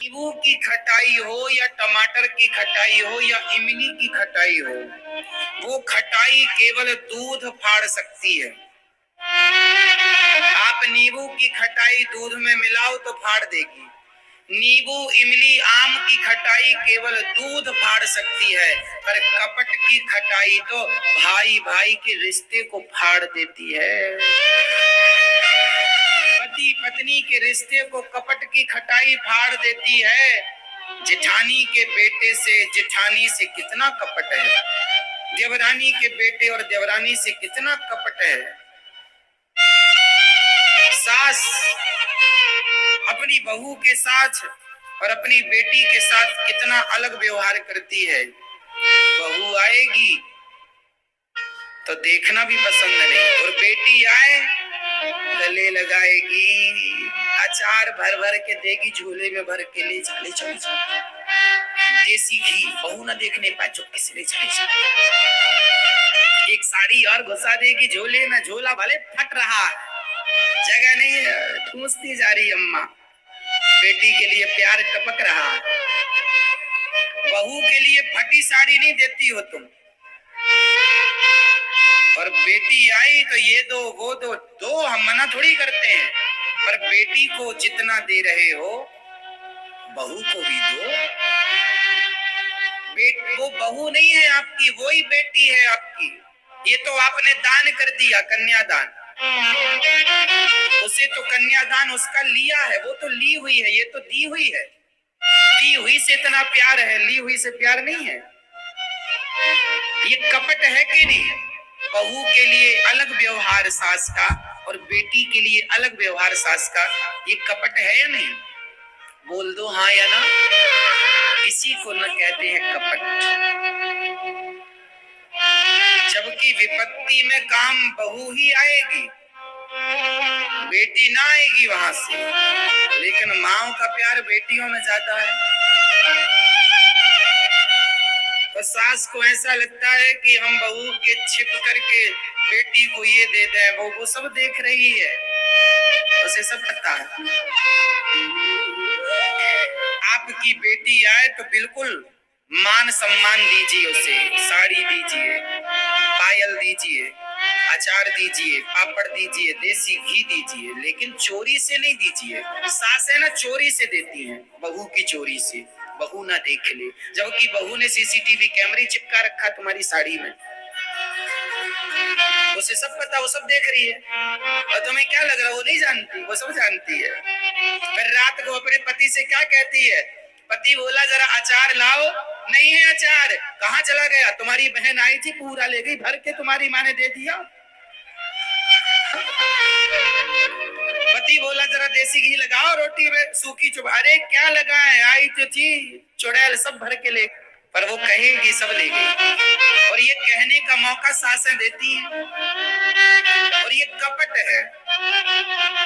नींबू की खटाई हो या टमाटर की खटाई हो या इमली की खटाई हो, वो खटाई केवल दूध फाड़ सकती है। आप नींबू की खटाई दूध में मिलाओ तो फाड़ देगी। नींबू, इमली, आम की खटाई केवल दूध फाड़ सकती है, पर कपट की खटाई तो भाई भाई के रिश्ते को फाड़ देती है। पति पत्नी के रिश्ते को कपट की खटाई फाड़ देती है। जेठानी के बेटे से जेठानी से कितना कपट है, देवरानी के बेटे और देवरानी से कितना कपट है। सास अपनी बहू के साथ और अपनी बेटी के साथ कितना अलग व्यवहार करती है। बहू आएगी तो देखना भी पसंद नहीं, और बेटी आए गले लगाएगी, अचार भर भर के देगी, झोले में भर के ले चले चले चले। देसी घी बहू ना देखने पाए, चुपके से ले चले। एक साड़ी और घुसा देगी झोले में, झोला भले फट रहा है, जगह नहीं, ठूंसती जा रही अम्मा। बेटी के लिए प्यार टपक रहा है। बहू के लिए फटी साड़ी नहीं देती हो तुम, और बेटी आई तो ये दो वो दो हम मना थोड़ी करते हैं, पर बेटी को जितना दे रहे हो बहू को भी दो। वो बहू नहीं है आपकी, वो ही बेटी है आपकी। ये तो आपने दान कर दिया, कन्यादान। उसे तो कन्यादान उसका लिया है, वो तो ली हुई है, ये तो दी हुई है। दी हुई से इतना प्यार है, ली हुई से प्यार नहीं है। ये कपट है कि नहीं? बहू के लिए अलग व्यवहार सास का, और बेटी के लिए अलग व्यवहार सास का। ये कपट है या नहीं? बोल दो हाँ या ना। इसी को न कहते हैं कपट। जबकि विपत्ति में काम बहू ही आएगी, बेटी ना आएगी वहां से। लेकिन माँ का प्यार बेटियों में ज्यादा है। तो सास को ऐसा लगता है कि हम बहू के छिप करके बेटी को ये दे दें, वो सब देख रही है, उसे सब पता है। आपकी बेटी आए तो बिल्कुल मान सम्मान दीजिए, उसे साड़ी दीजिए, पायल दीजिए, अचार दीजिए, पापड़ दीजिए, देसी घी दीजिए, लेकिन चोरी से नहीं दीजिए। सासें ना चोरी से देती हैं, बहू की चोरी से, बहू ना देख ले। जबकि बहू ने सीसीटीवी कैमरे चिपका रखा तुम्हारी साड़ी में, उसे सब पता, वो सब देख रही है। और तुम्हें क्या लग रहा है वो नहीं जानती? वो सब जानती है। फिर रात को अपने पति से क्या कहती है? पति बोला जरा अचार लाओ, नहीं है अचार, कहाँ चला गया? तुम्हारी बहन आई थी, पूरा ले गई भर के, तुम्हारी माँ ने दे दिया। पति बोला जरा देसी घी लगाओ रोटी में, सूखी चुबा, अरे क्या लगा है, आई तो थी, चुड़ैल सब भर के ले, पर वो कहेगी सब ले गई। और ये कहने का मौका सासें देती हैं, और ये कपट है।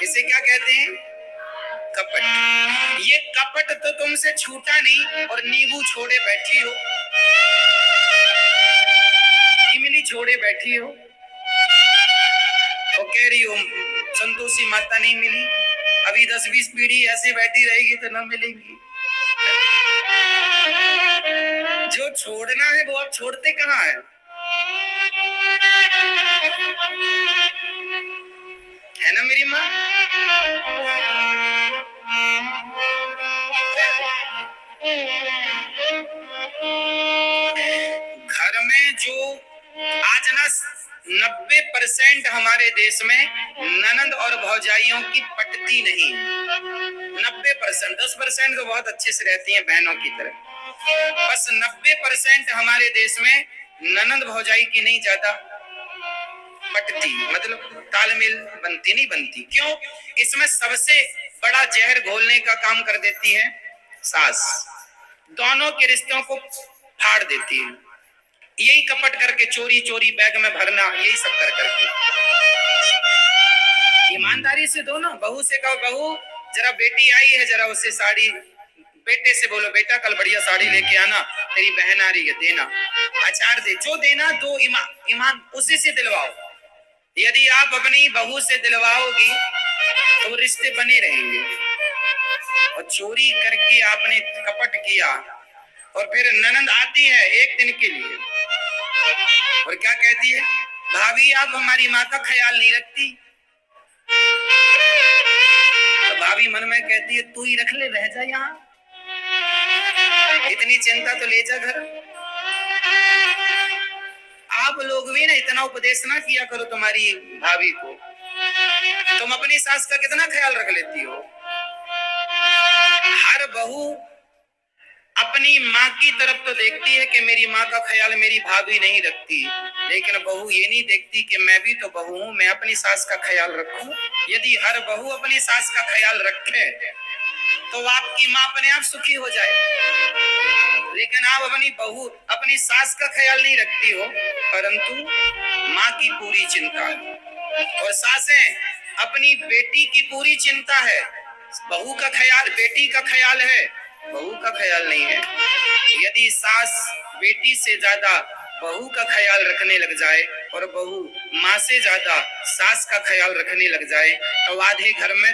इसे क्या कहते हैं? कपट। ये कपट तो तुमसे छूटा नहीं, और नींबू छोड़े बैठी हो, इमली छोड़े बैठी हो, और कह रही हो संतोषी माता नहीं मिली, अभी 10-20 पीढ़ी ऐसे बैठी रहेगी तो न मिलेंगी। जो छोड़ना है वो आप छोड़ते कहाँ है? है ना मेरी माँ? घर में जो आज ना 90% हमारे देश में ननंद और भौजाइयों की पटती नहीं। 90%, 10% तो बहुत अच्छे से रहती हैं बहनों की तरह, बस 90% हमारे देश में ननंद भौजाई की नहीं ज्यादा पटती, मतलब तालमेल बनती नहीं बनती। क्यों? इसमें सबसे बड़ा जहर घोलने का काम कर देती है सास, दोनों के रिश्तों को फाड़ देती है। यही कपट करके, चोरी चोरी बैग में भरना, यही सब कर करके। ईमानदारी से दो ना। बहू से कहो बहू जरा बेटी आई है, जरा उसे साड़ी, बेटे से बोलो बेटा कल बढ़िया साड़ी लेके आना, तेरी बहन आ रही है, देना, अचार दे, जो देना दो, ईमान उसी से दिलवाओ। यदि आप अपनी बहू से दिलवाओगी तो रिश्ते बने रहेंगे। और चोरी करके आपने कपट किया, और फिर ननद आती है एक दिन के लिए और क्या कहती है, भाभी आप हमारी माँ का ख्याल नहीं रखती। तो भाभी मन में कहती है तू ही रख ले, रह जा यहाँ, इतनी चिंता तो ले जा घर। आप लोग भी ना इतना उपदेश ना किया करो तुम्हारी भाभी को, तुम अपनी सास का कितना ख्याल रख लेती हो। हर बहू अपनी माँ की तरफ तो देखती है कि मेरी माँ का ख्याल मेरी भाभी नहीं रखती, लेकिन बहू ये नहीं देखती कि मैं भी तो बहू हूँ, मैं अपनी सास का ख्याल रखूं। यदि हर बहू अपनी सास का ख्याल रखे तो आपकी माँ अपने आप सुखी हो जाए, लेकिन आप अपनी बहू अपनी सास का ख्याल नहीं रखती हो, परंतु माँ की पूरी चिंता है। और सासें अपनी बेटी की पूरी चिंता है, बहू का ख्याल बेटी का ख्याल है, बहू का ख्याल नहीं है। यदि सास बेटी से ज्यादा बहू का ख्याल रखने लग जाए और बहू माँ से ज्यादा सास का ख्याल रखने लग जाए तो आधे घर में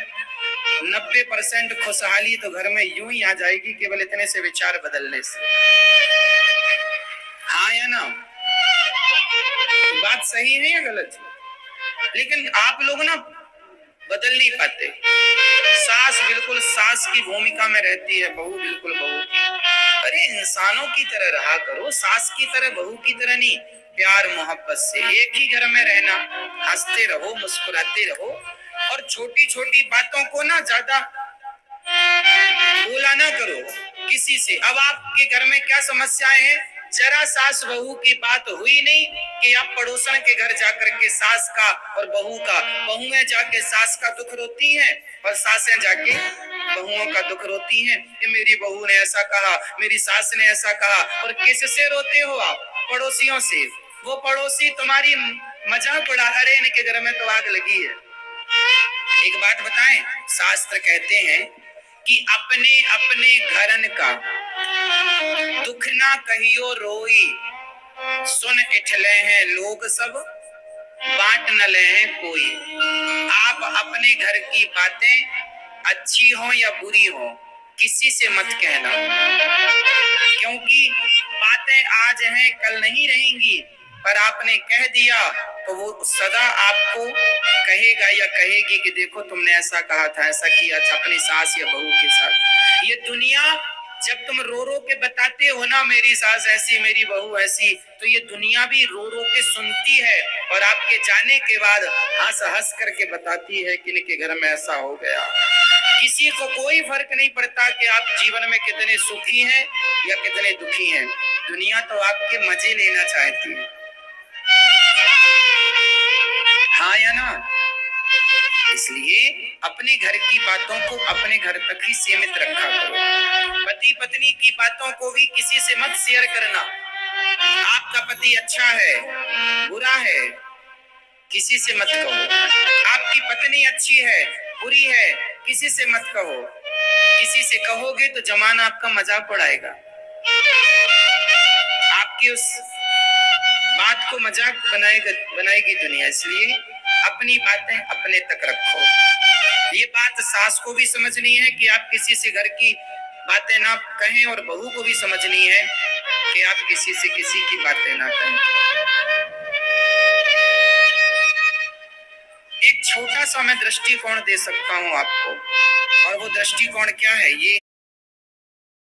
90% खुशहाली तो घर में यूं ही आ जाएगी, केवल इतने से विचार बदलने से। हाँ या ना? बात सही है या गलत? लेकिन आप लोग ना बदल नहीं पाते। सास बिल्कुल सास की भूमिका में रहती है, बहू बिल्कुल बहू की। अरे इंसानों की तरह रहा करो, सास की तरह बहू की तरह नहीं, प्यार मोहब्बत से एक ही घर में रहना, हंसते रहो मुस्कुराते रहो, और छोटी छोटी बातों को ना ज्यादा बोला ना करो किसी से। अब आपके घर में क्या समस्याएं हैं, जरा सास बहू की बात हुई नहीं कि आप पड़ोसन के घर जाकर के सास का और बहू का, बहुएं जाके सास का दुख रोती हैं और सासें जाके बहुओं का दुख रोती हैं कि मेरी बहू ने ऐसा कहा, मेरी सास ने ऐसा कहा। और किससे रोते हो आप? पड़ोसियों से। वो पड़ोसी तुम्हारी मजाक उड़ा, अरे इनके घर में तो आग लगी है। एक बात बताएं, शास्त्र कहते हैं कि अपने अपने घरन का दुख ना कहियो रोई, सुन इठले हैं लोग सब, बांट न ले हैं कोई। आप अपने घर की बातें अच्छी हो या बुरी हो किसी से मत कहना, क्योंकि बातें आज हैं कल नहीं रहेंगी, पर आपने कह दिया तो वो सदा आपको कहेगा या कहेगी कि देखो तुमने ऐसा कहा था, ऐसा किया था अपनी सास या बहू के साथ। ये दुनिया जब तुम रो रो के बताते हो ना मेरी सास ऐसी मेरी बहू ऐसी, तो ये दुनिया भी रो रो के सुनती है और आपके जाने के बाद हंस हंस करके बताती है कि इनके घर में ऐसा हो गया। किसी को कोई फर्क नहीं पड़ता कि आप जीवन में कितने सुखी हैं या कितने दुखी हैं, दुनिया तो आपके मजे लेना चाहती है। हाँ या ना? इसलिए अपने घर की बातों को अपने घर तक ही सीमित रखा करो। पति पत्नी की बातों को भी किसी से मत शेयर करना। आपका पति अच्छा है बुरा है किसी से मत कहो, आपकी पत्नी अच्छी है बुरी है किसी से मत कहो। किसी से कहोगे तो जमाना आपका मजाक उड़ाएगा, आपकी उस बात को मजाक बनाएगी दुनिया। इसलिए अपनी बातें अपने तक रखो। ये बात सास को भी समझनी है कि आप किसी से घर की बातें ना कहें, और बहू को भी समझनी है कि आप किसी से किसी की बातें ना कहें। एक छोटा सा मैं दृष्टिकोण दे सकता हूं आपको, और वो दृष्टिकोण क्या है, ये